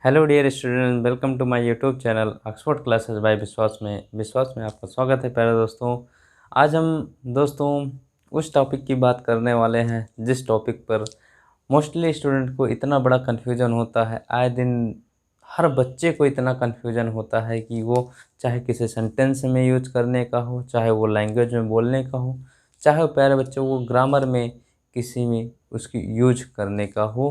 Hello dear student, welcome to my YouTube channel Oxford classes by Vishwas में आपका स्वागत है। प्यारे दोस्तों, आज हम दोस्तों उस टॉपिक की बात करने वाले हैं जिस टॉपिक पर मोस्टली स्टूडेंट को इतना बड़ा कन्फ्यूज़न होता है। आए दिन हर बच्चे को इतना कन्फ्यूज़न होता है कि वो चाहे किसी सेंटेंस में यूज करने का हो, चाहे वो लैंग्वेज में बोलने का हो, चाहे वो प्यारे बच्चे वो ग्रामर में किसी में उसकी यूज करने का हो।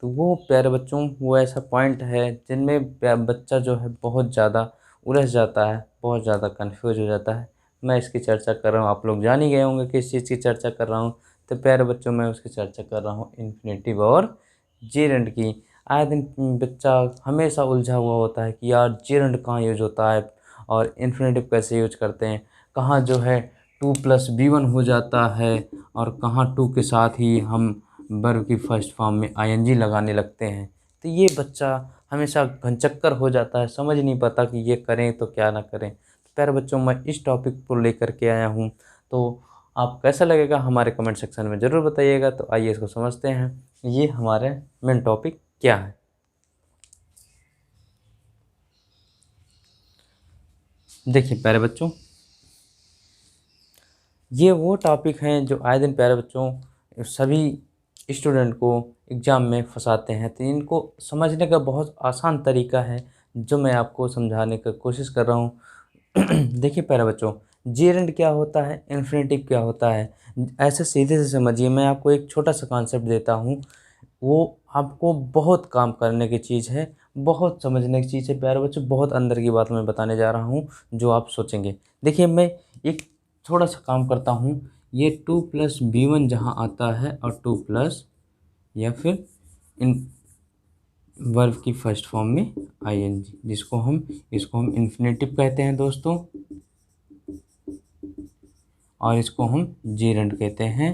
तो वो प्यारे बच्चों वो ऐसा पॉइंट है जिनमें बच्चा जो है बहुत ज़्यादा उलझ जाता है, बहुत ज़्यादा कंफ्यूज हो जाता है। मैं इसकी चर्चा कर रहा हूँ, आप लोग जान ही गए होंगे किस चीज़ की चर्चा कर रहा हूँ। तो प्यारे बच्चों मैं उसकी चर्चा कर रहा हूँ इन्फिनेटिव और जेरेंड की। आए दिन बच्चा हमेशा उलझा हुआ होता है कि यार जेरेंड कहाँ यूज होता है और इन्फिनेटिव कैसे यूज करते हैं, कहाँ जो है 2+B1 हो जाता है और कहाँ 2 के साथ ही हम वर्ब की फर्स्ट फॉर्म में आईएनजी लगाने लगते हैं। तो ये बच्चा हमेशा भनचक्कर हो जाता है, समझ नहीं पाता कि ये करें तो क्या ना करें। प्यारे बच्चों मैं इस टॉपिक को लेकर के आया हूँ, तो आप कैसा लगेगा हमारे कमेंट सेक्शन में ज़रूर बताइएगा। तो आइए इसको समझते हैं, ये हमारे मेन टॉपिक क्या है। देखिए प्यारे बच्चों, ये वो टॉपिक हैं जो आए दिन प्यारे बच्चों सभी स्टूडेंट को एग्ज़ाम में फंसाते हैं। तो इनको समझने का बहुत आसान तरीका है जो मैं आपको समझाने की कोशिश कर रहा हूँ। देखिए प्यारे बच्चों, जेरेंड क्या होता है, इन्फिनेटिव क्या होता है, ऐसे सीधे से समझिए। मैं आपको एक छोटा सा कॉन्सेप्ट देता हूँ, वो आपको बहुत काम करने की चीज़ है, बहुत समझने की चीज़ है। प्यारे बच्चों बहुत अंदर की बात मैं बताने जा रहा हूँ जो आप सोचेंगे। देखिए मैं एक थोड़ा सा काम करता हूँ, ये 2+B1 जहाँ आता है और 2+ या फिर इन वर्ब की फर्स्ट फॉर्म में आईएनजी, इसको हम इन्फिनेटिव कहते हैं दोस्तों, और इसको हम जेरेंड कहते हैं।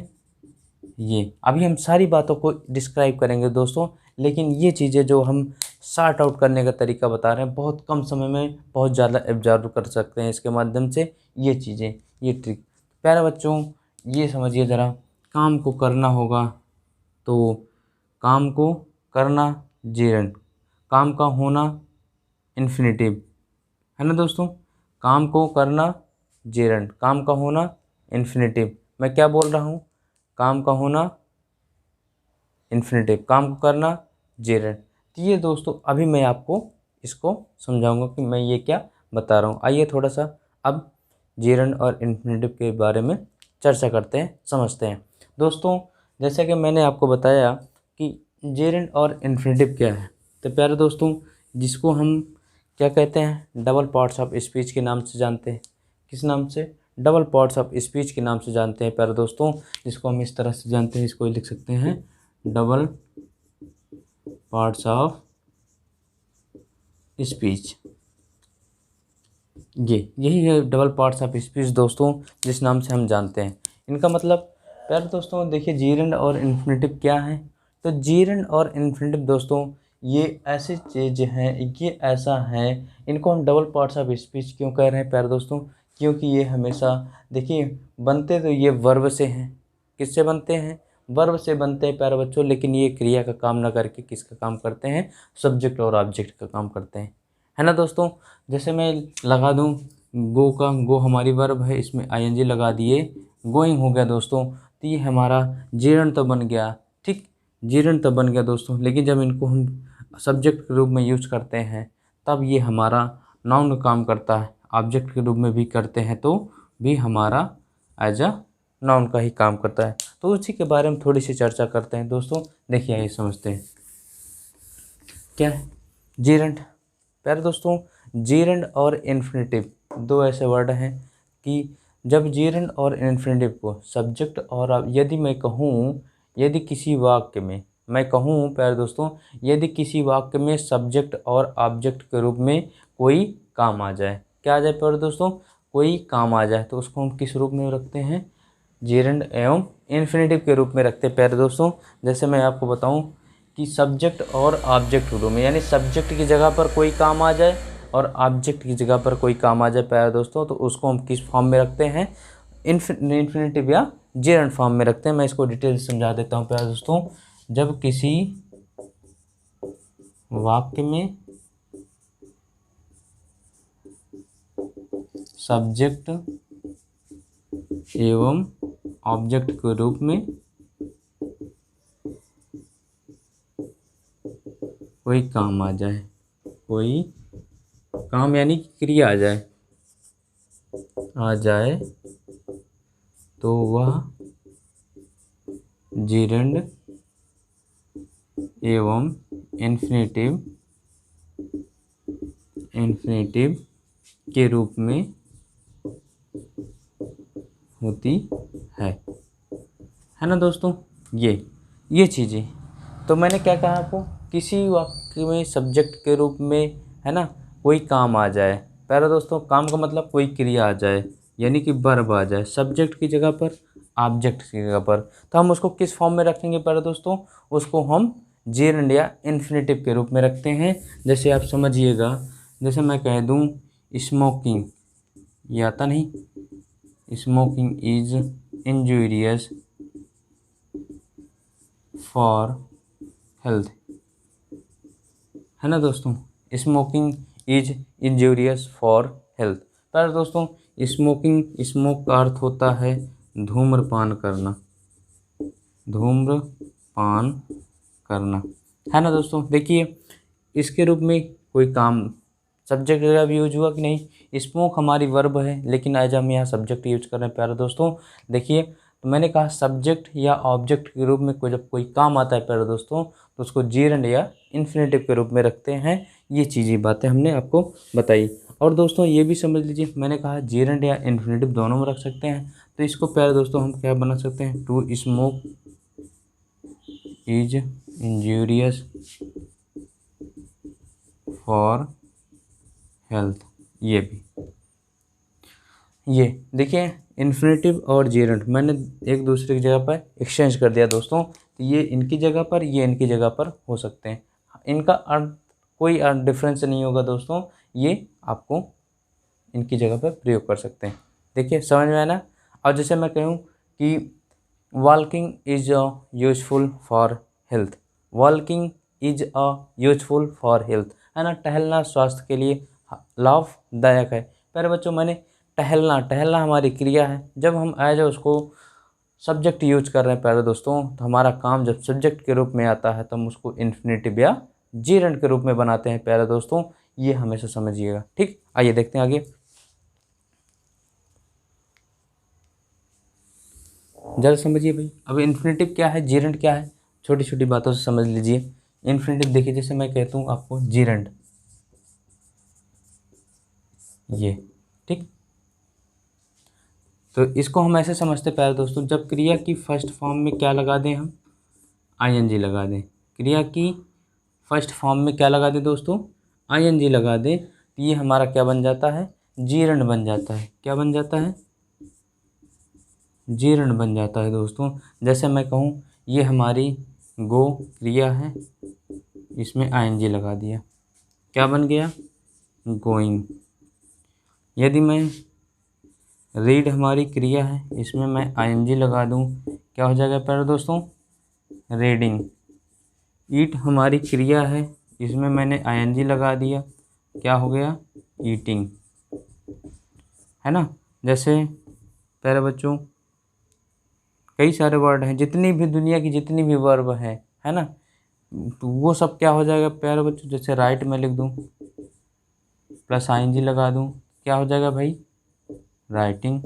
ये अभी हम सारी बातों को डिस्क्राइब करेंगे दोस्तों, लेकिन ये चीज़ें जो हम सॉर्ट आउट करने का तरीका बता रहे हैं, बहुत कम समय में बहुत ज़्यादा एब्जॉर्व कर सकते हैं इसके माध्यम से ये चीज़ें, ये ट्रिक। प्यारे बच्चों ये समझिए ज़रा, काम को करना होगा तो काम को करना जेरेंड, काम का होना इन्फिनेटिव, है ना दोस्तों। काम को करना जेरेंड, काम का होना इन्फिनेटिव। मैं क्या बोल रहा हूँ, काम का होना इन्फिनेटिव, काम को करना जेरेंड। तो ये दोस्तों अभी मैं आपको इसको समझाऊंगा कि मैं ये क्या बता रहा हूँ। आइए थोड़ा सा अब जेरेंड और इन्फिनेटिव के बारे में चर्चा करते हैं, समझते हैं। दोस्तों जैसे कि मैंने आपको बताया कि जेरेंड और इन्फिनेटिव क्या है, तो प्यारे दोस्तों जिसको हम क्या कहते हैं, डबल पार्ट्स ऑफ स्पीच के नाम से जानते हैं। किस नाम से, डबल पार्ट्स ऑफ स्पीच के नाम से जानते हैं प्यारे दोस्तों। जिसको हम इस तरह से जानते हैं, इसको लिख सकते हैं डबल पार्ट्स ऑफ स्पीच। यही है डबल पार्ट्स ऑफ स्पीच दोस्तों, जिस नाम से हम जानते हैं। इनका मतलब प्यारे दोस्तों देखिए, जेरेंड और इन्फिनेटिव क्या है। तो जेरेंड और इन्फिनेटिव दोस्तों ये ऐसी चीज़ हैं, ये ऐसा है, इनको हम डबल पार्ट्स ऑफ स्पीच क्यों कह रहे हैं प्यारे दोस्तों, क्योंकि ये हमेशा देखिए बनते तो ये वर्ब से हैं। किससे बनते हैं, वर्ब से बनते हैं प्यारे बच्चों, लेकिन ये क्रिया का काम ना करके किसका काम करते हैं, सब्जेक्ट और ऑब्जेक्ट का काम करते हैं, है ना दोस्तों। जैसे मैं लगा दूं गो का, गो हमारी वर्ब है, इसमें आईएनजी लगा दिए, गोइंग हो गया दोस्तों। तो ये हमारा जेरेंड तो बन गया, ठीक, जेरेंड तो बन गया दोस्तों। लेकिन जब इनको हम सब्जेक्ट के रूप में यूज करते हैं तब ये हमारा नाउन का काम करता है, ऑब्जेक्ट के रूप में भी करते हैं तो भी हमारा एज अ नाउन का ही काम करता है। तो उसी के बारे में थोड़ी सी चर्चा करते हैं दोस्तों। देखिए आइए समझते हैं क्या है जेरेंड। प्यारे दोस्तों जेरेंड और इन्फिनेटिव दो ऐसे वर्ड हैं कि जब जेरेंड और इन्फिनेटिव को सब्जेक्ट और यदि मैं कहूँ, यदि किसी वाक्य में मैं कहूँ प्यारे दोस्तों, यदि किसी वाक्य में सब्जेक्ट और ऑब्जेक्ट के रूप में कोई काम आ जाए, क्या आ जाए प्यारे दोस्तों, कोई काम आ जाए, तो उसको हम किस रूप में रखते हैं, जेरेंड एवं इन्फिनेटिव के रूप में रखते हैं प्यारे दोस्तों। जैसे मैं आपको बताऊं कि सब्जेक्ट और ऑब्जेक्ट रूप में, यानी सब्जेक्ट की जगह पर कोई काम आ जाए और ऑब्जेक्ट की जगह पर कोई काम आ जाए प्यारे दोस्तों, तो उसको हम किस फॉर्म में रखते हैं, इन्फिनेटिव या जेरेंड फॉर्म में रखते हैं। मैं इसको डिटेल से समझा देता हूँ प्यारे दोस्तों। जब किसी वाक्य में सब्जेक्ट एवं ऑब्जेक्ट के रूप में कोई काम आ जाए, कोई काम यानी कि क्रिया आ जाए तो वह जिरंड एवं इन्फिनेटिव के रूप में होती है ना दोस्तों। ये चीज़ें तो मैंने क्या कहा आपको, किसी वाक्य में सब्जेक्ट के रूप में है ना कोई काम आ जाए। प्यारे दोस्तों काम का मतलब कोई क्रिया आ जाए यानी कि वर्ब आ जाए सब्जेक्ट की जगह पर, ऑब्जेक्ट की जगह पर, तो हम उसको किस फॉर्म में रखेंगे प्यारे दोस्तों, उसको हम जेरंड या इन्फिनेटिव के रूप में रखते हैं। जैसे आप समझिएगा, जैसे मैं कह दूं स्मोकिंग, ये आता नहीं, smoking is injurious for health, है ना दोस्तों, smoking is injurious for health. पर दोस्तों स्मोक का अर्थ होता है धूम्रपान करना, धूम्रपान करना, है ना दोस्तों। देखिए इसके रूप में कोई काम सब्जेक्ट जब यूज हुआ कि नहीं, स्मोक हमारी वर्ब है लेकिन आज हम यहाँ सब्जेक्ट यूज कर रहे हैं प्यारे दोस्तों। देखिए तो मैंने कहा सब्जेक्ट या ऑब्जेक्ट के रूप में जब कोई काम आता है प्यारे दोस्तों तो उसको जेरंड या इन्फिनेटिव के रूप में रखते हैं। ये चीज़ें बातें हमने आपको बताई। और दोस्तों ये भी समझ लीजिए, मैंने कहा जेरंड या इन्फिनेटिव दोनों में रख सकते हैं, तो इसको प्यारे दोस्तों हम क्या बना सकते हैं, to smoke is injurious for health. ये भी, ये देखिए इन्फिनेटिव और जेरंड मैंने एक दूसरे की जगह पर एक्सचेंज कर दिया दोस्तों, तो ये इनकी जगह पर, ये इनकी जगह पर हो सकते हैं। इनका अर्थ कोई डिफरेंस नहीं होगा दोस्तों, ये आपको इनकी जगह पर प्रयोग कर सकते हैं। देखिए समझ में आया ना। और जैसे मैं कहूँ कि walking is useful for health, walking is useful for health, है ना, टहलना स्वास्थ्य के लिए लाभदायक है। प्यारे बच्चों मैंने टहलना हमारी क्रिया है, जब हम एज उसको सब्जेक्ट यूज कर रहे हैं प्यारे दोस्तों, तो हमारा काम जब सब्जेक्ट के रूप में आता है तो हम उसको इन्फिनेटिव या जेरंड के रूप में बनाते हैं प्यारे दोस्तों, ये हमेशा समझिएगा। ठीक, आइए देखते हैं आगे। जरा समझिए भाई, अब इन्फिनेटिव क्या है, जेरंड क्या है, छोटी छोटी बातों से समझ लीजिए। इन्फिनेटिव देखिए, जैसे मैं कहता हूँ आपको जेरंड, ये ठीक, तो इसको हम ऐसे समझते प्यारे दोस्तों, जब क्रिया की फर्स्ट फॉर्म में क्या लगा दें हम, आईएनजी लगा दें। क्रिया की फर्स्ट फॉर्म में क्या लगा दें दोस्तों, आईएनजी लगा दें, तो ये हमारा क्या बन जाता है, जेरंड बन जाता है। क्या बन जाता है, जेरंड बन जाता है दोस्तों। जैसे मैं कहूँ ये हमारी गो क्रिया है, इसमें आईएनजी लगा दिया, क्या बन गया, गोइंग। यदि मैं रीड हमारी क्रिया है, इसमें मैं आईएनजी लगा दूँ, क्या हो जाएगा प्यारे दोस्तों, रीडिंग। ईट हमारी क्रिया है, इसमें मैंने आईएनजी लगा दिया, क्या हो गया, ईटिंग, है ना। जैसे प्यारे बच्चों कई सारे वर्ड हैं, जितनी भी दुनिया की जितनी भी वर्ब है ना, तो वो सब क्या हो जाएगा प्यारे बच्चों, जैसे राइट में लिख दूँ प्लस आईएनजी लगा दूँ, क्या हो जाएगा भाई, राइटिंग,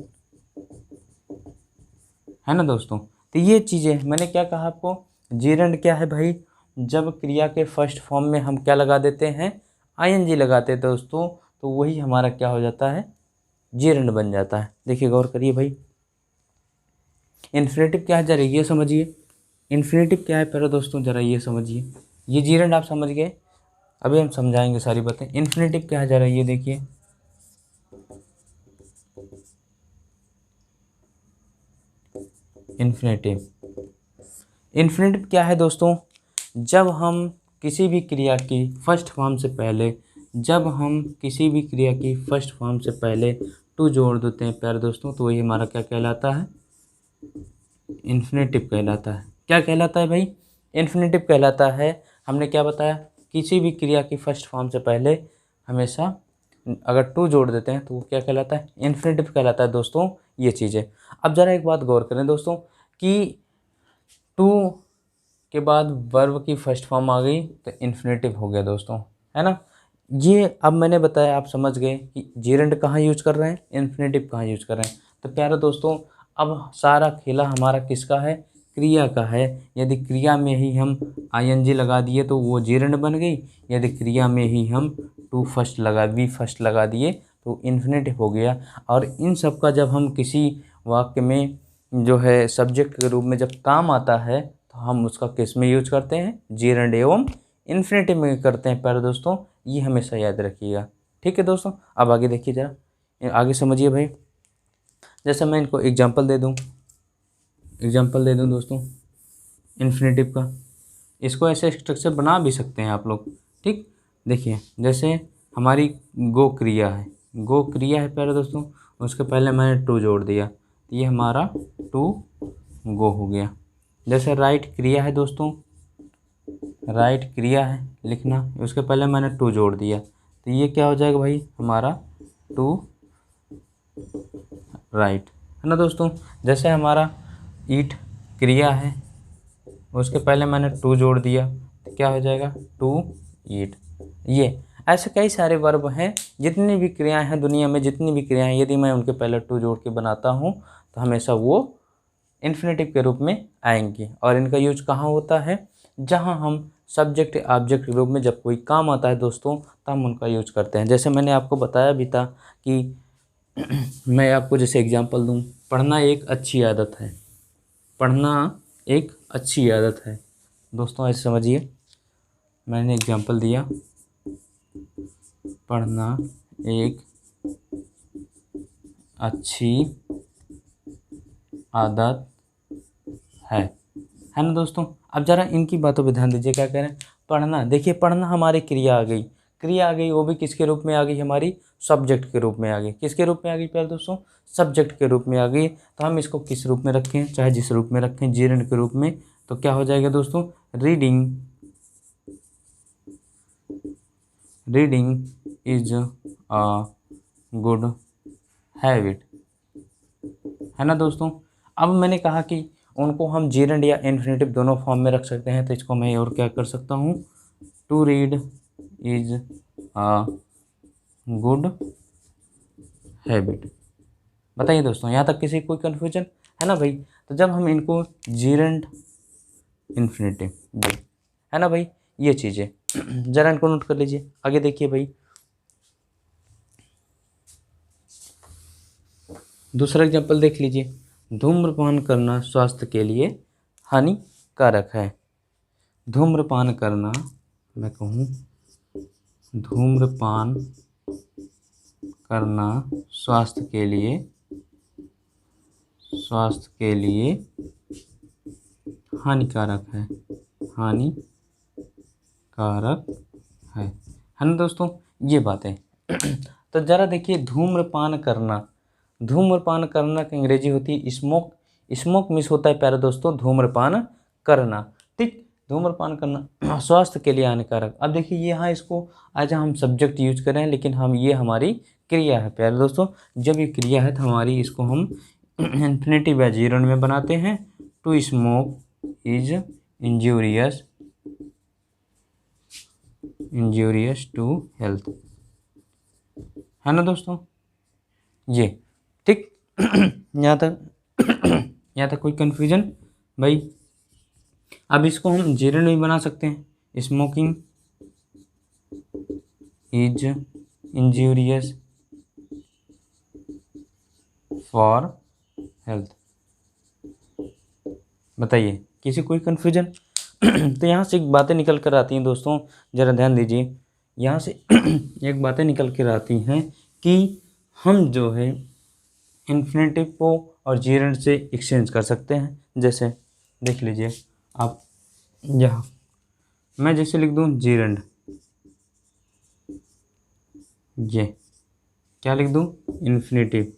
है ना दोस्तों। तो ये चीज़ें मैंने क्या कहा आपको, जेरंड क्या है भाई, जब क्रिया के फर्स्ट फॉर्म में हम क्या लगा देते हैं, आईएनजी लगाते हैं दोस्तों, तो वही हमारा क्या हो जाता है, जेरंड बन जाता है। देखिए गौर करिए भाई, इन्फिनेटिव क्या है जरा ये समझिए, इन्फिनेटिव क्या है पहले दोस्तों जरा ये समझिए, ये जेरंड आप समझ गए, अभी हम समझाएंगे सारी बातें। इन्फिनेटिव क्या है जरा ये देखिए, इन्फिनेटिव क्या है दोस्तों, जब हम किसी भी क्रिया की फर्स्ट फॉर्म से पहले, जब हम किसी भी क्रिया की फर्स्ट फॉर्म से पहले टू जोड़ देते हैं प्यारे दोस्तों, तो वही हमारा क्या कहलाता है, इन्फिनेटिव कहलाता है। क्या कहलाता है भाई, इन्फिनेटिव कहलाता है। हमने क्या बताया, किसी भी क्रिया की फर्स्ट फॉर्म से पहले हमेशा अगर टू जोड़ देते हैं तो वो क्या कहलाता है, इन्फिनेटिव कहलाता है दोस्तों। ये चीज़ें अब ज़रा एक बात गौर करें दोस्तों कि टू के बाद वर्ब की फर्स्ट फॉर्म आ गई तो इन्फिनेटिव हो गया दोस्तों, है ना। ये अब मैंने बताया, आप समझ गए कि जेरेंड कहाँ यूज कर रहे हैं, इन्फिनेटिव कहाँ यूज कर रहे हैं। तो प्यारे दोस्तों अब सारा खेला हमारा किसका है, क्रिया का है। यदि क्रिया में ही हम आईएनजी लगा दिए तो वो जेरेंड बन गई, यदि क्रिया में ही हम टू फर्स्ट लगा वी फर्स्ट लगा दिए तो इन्फिनेटिव हो गया। और इन सब का जब हम किसी वाक्य में जो है सब्जेक्ट के रूप में जब काम आता है तो हम उसका किस में यूज करते हैं, जेरेंड एवं इन्फिनेटिव में करते हैं प्यारे दोस्तों, ये हमेशा याद रखिएगा। ठीक है दोस्तों, अब आगे देखिए जरा, आगे समझिए भाई। जैसे मैं इनको एग्जांपल दे दूं दोस्तों इन्फिनेटिव का, इसको ऐसे स्ट्रक्चर बना भी सकते हैं आप लोग। ठीक, देखिए जैसे हमारी गो क्रिया है प्यारे दोस्तों, उसके पहले मैंने टू जोड़ दिया तो ये हमारा टू गो हो गया। जैसे राइट क्रिया है दोस्तों, राइट क्रिया है लिखना, उसके पहले मैंने टू जोड़ दिया तो ये क्या हो जाएगा भाई, हमारा टू राइट, है ना दोस्तों। जैसे हमारा ईट क्रिया है, उसके पहले मैंने टू जोड़ दिया तो क्या हो जाएगा, टू ईट। ये ऐसे कई सारे वर्ब हैं, जितनी भी क्रियाएं हैं दुनिया में, जितनी भी क्रियाएं, यदि मैं उनके पहले टू जोड़ के बनाता हूँ तो हमेशा वो इन्फिनेटिव के रूप में आएंगी। और इनका यूज कहाँ होता है, जहाँ हम सब्जेक्ट ऑब्जेक्ट के रूप में जब कोई काम आता है दोस्तों तो हम उनका यूज करते हैं। जैसे मैंने आपको बताया भी था कि मैं आपको जैसे एग्जांपल दूं, पढ़ना एक अच्छी आदत है, पढ़ना एक अच्छी आदत है दोस्तों, ऐसे समझिए। मैंने एग्जांपल दिया, पढ़ना एक अच्छी आदत है ना दोस्तों। अब ज़रा इनकी बातों पे ध्यान दीजिए, क्या कह रहे हैं, पढ़ना। देखिए पढ़ना हमारी क्रिया आ गई, वो भी किसके रूप में आ गई, हमारी सब्जेक्ट के रूप में आ गई। किसके रूप में आ गई प्यारे दोस्तों, सब्जेक्ट के रूप में आ गई। तो हम इसको किस रूप में रखें, चाहे जिस रूप में रखें, जेरेंड के रूप में, तो क्या हो जाएगा दोस्तों, reading is a good habit, है ना दोस्तों। अब मैंने कहा कि उनको हम जेरेंड या इन्फिनेटिव दोनों फॉर्म में रख सकते हैं, तो इसको मैं और क्या कर सकता हूँ, to read is a good habit. बताइए दोस्तों, यहाँ तक किसी कोई कन्फ्यूजन है ना भाई। तो जब हम इनको जेरेंड इन्फिनेटिव, है ना भाई, ये चीज़ें जरा इनको नोट कर लीजिए। आगे देखिए भाई, दूसरा एग्जाम्पल देख लीजिए, धूम्रपान करना स्वास्थ्य के लिए हानिकारक है। धूम्रपान करना, मैं कहूँ धूम्रपान करना स्वास्थ्य के लिए हानिकारक है, है ना दोस्तों, ये बातें। तो ज़रा देखिए, धूम्रपान करना की अंग्रेजी होती है स्मोक। स्मोक मिस होता है प्यारे दोस्तों, धूम्रपान करना। ठीक, धूम्रपान करना स्वास्थ्य के लिए हानिकारक। अब देखिए यहाँ इसको आज हम सब्जेक्ट यूज करें, लेकिन हम ये हमारी क्रिया है प्यारे दोस्तों। जब ये क्रिया है तो हमारी इसको हम इन्फिनेटिव या जेरेंड में बनाते हैं। To smoke is injurious to health, है ना दोस्तों, ये ठीक। यहाँ तक कोई कन्फ्यूजन भाई। अब इसको हम जेरेंड में बना सकते हैं, smoking is injurious for health. बताइए, किसी कोई कन्फ्यूजन। तो यहाँ से एक बातें निकल कर आती हैं दोस्तों, ज़रा ध्यान दीजिए। यहाँ से एक बातें निकल कर आती हैं कि हम जो है इन्फिनेटिव को और जेरेंड से एक्सचेंज कर सकते हैं। जैसे देख लीजिए आप, यहाँ मैं जैसे लिख दूँ जेरेंड, ये क्या लिख दूँ, इन्फिनेटिव,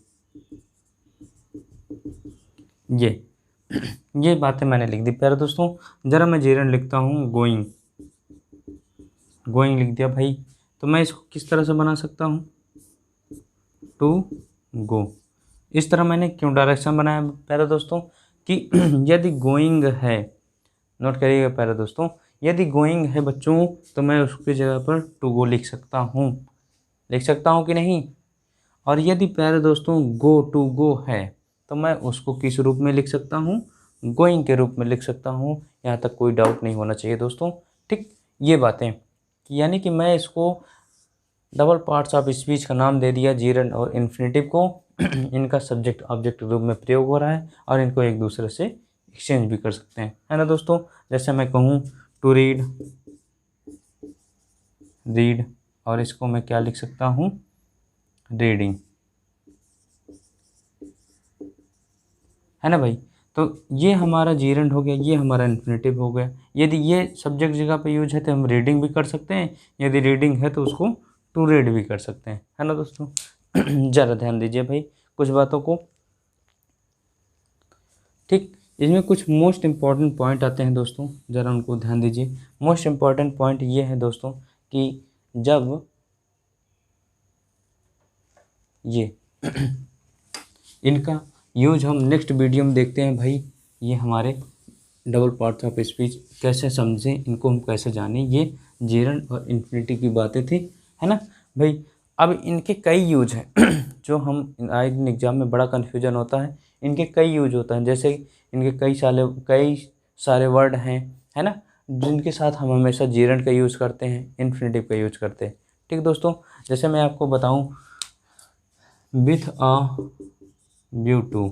ये बातें मैंने लिख दी प्यारे दोस्तों। ज़रा मैं जेरेंड लिखता हूँ, गोइंग लिख दिया भाई, तो मैं इसको किस तरह से बना सकता हूँ, टू गो। इस तरह मैंने क्यों डायरेक्शन बनाया प्यारे दोस्तों कि यदि गोइंग है, नोट करिएगा प्यारे दोस्तों, यदि गोइंग है बच्चों तो मैं उसकी जगह पर टू गो लिख सकता हूँ कि नहीं। और यदि प्यारे दोस्तों गो टू गो है तो मैं उसको किस रूप में लिख सकता हूँ, गोइंग के रूप में लिख सकता हूँ। यहाँ तक कोई डाउट नहीं होना चाहिए दोस्तों। ठीक, ये बातें यानी कि मैं इसको डबल पार्ट्स ऑफ स्पीच का नाम दे दिया जीरंड और इन्फिनेटिव को। इनका सब्जेक्ट ऑब्जेक्ट रूप में प्रयोग हो रहा है और इनको एक दूसरे से एक्सचेंज भी कर सकते हैं, है ना दोस्तों। जैसे मैं कहूँ टू रीड, रीड, और इसको मैं क्या लिख सकता हूँ, रीडिंग, है ना भाई। तो ये हमारा जीरंड हो गया, ये हमारा इन्फिनेटिव हो गया। यदि ये सब्जेक्ट जगह पे यूज है तो हम रीडिंग भी कर सकते हैं, यदि रीडिंग है तो उसको टू रीड भी कर सकते हैं, है ना दोस्तों। ज़रा ध्यान दीजिए भाई कुछ बातों को। ठीक, इसमें कुछ मोस्ट इम्पॉर्टेंट पॉइंट आते हैं दोस्तों, ज़रा उनको ध्यान दीजिए। मोस्ट इम्पॉर्टेंट पॉइंट ये है दोस्तों कि जब ये इनका यूज हम नेक्स्ट वीडियो में देखते हैं भाई, ये हमारे डबल पार्ट्स ऑफ स्पीच कैसे समझें, इनको हम कैसे जानें। ये जीरंड और इन्फिनेटिव की बातें थी, है ना भाई। अब इनके कई यूज हैं जो हम आए दिन एग्जाम में बड़ा कन्फ्यूजन होता है। इनके कई यूज होता है, जैसे इनके कई सारे वर्ड हैं, है ना, जिनके साथ हम हमेशा जीरंड का यूज़ करते हैं, इन्फिनेटिव का यूज करते हैं। ठीक दोस्तों, जैसे मैं आपको बताऊं with a view to,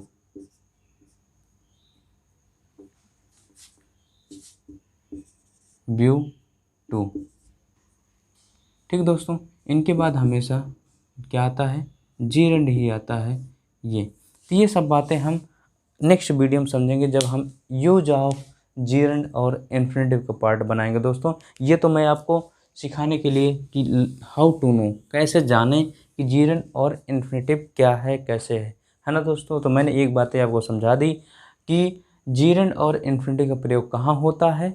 view to. ठीक दोस्तों, इनके बाद हमेशा क्या आता है, जीरंड ही आता है ये। तो ये सब बातें हम नेक्स्ट वीडियो में समझेंगे जब हम यूज ऑफ जीरंड और इन्फिनेटिव का पार्ट बनाएंगे दोस्तों। ये तो मैं आपको सिखाने के लिए कि हाउ टू नो, कैसे जानें कि जीरंड और इन्फिनेटिव क्या है, कैसे है ना दोस्तों। तो मैंने एक बातें आपको समझा दी कि जीरंड और इन्फिनेटिव का प्रयोग कहाँ होता है,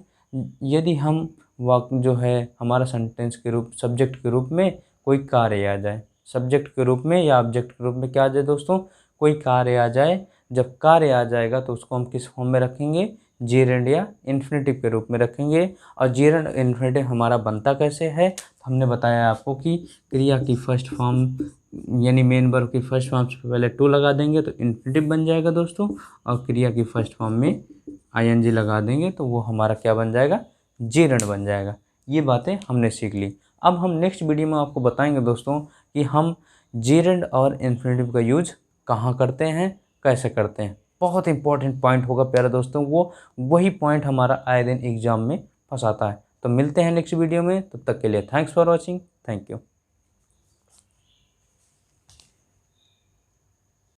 यदि हम वाक्य जो है हमारा सेंटेंस के रूप, सब्जेक्ट के रूप में कोई कार्य आ जाए, सब्जेक्ट के रूप में या ऑब्जेक्ट के रूप में क्या आ जाए दोस्तों, कोई कार्य आ जाए। जब कार्य आ जाएगा तो उसको हम किस फॉर्म में रखेंगे, जीरंड या इन्फिनेटिव के रूप में रखेंगे। और जीरंड इन्फिनेटिव हमारा बनता कैसे है, तो हमने बताया आपको कि क्रिया की फर्स्ट फॉर्म यानी मेन वर्ब की फर्स्ट फॉर्म से पहले टू लगा देंगे तो इन्फिनेटिव बन जाएगा दोस्तों, और क्रिया की फर्स्ट फॉर्म में आईएनजी लगा देंगे तो वो हमारा क्या बन जाएगा, जीरंड बन जाएगा। ये बातें हमने सीख ली। अब हम नेक्स्ट वीडियो में आपको बताएंगे दोस्तों कि हम जीरंड और इन्फिनेटिव का यूज कहाँ करते हैं, कैसे करते हैं। बहुत इंपॉर्टेंट पॉइंट होगा प्यारे दोस्तों, वो वही पॉइंट हमारा आए दिन एग्जाम में फंसाता है। तो मिलते हैं नेक्स्ट वीडियो में, तब तक के लिए thanks for watching, thank you.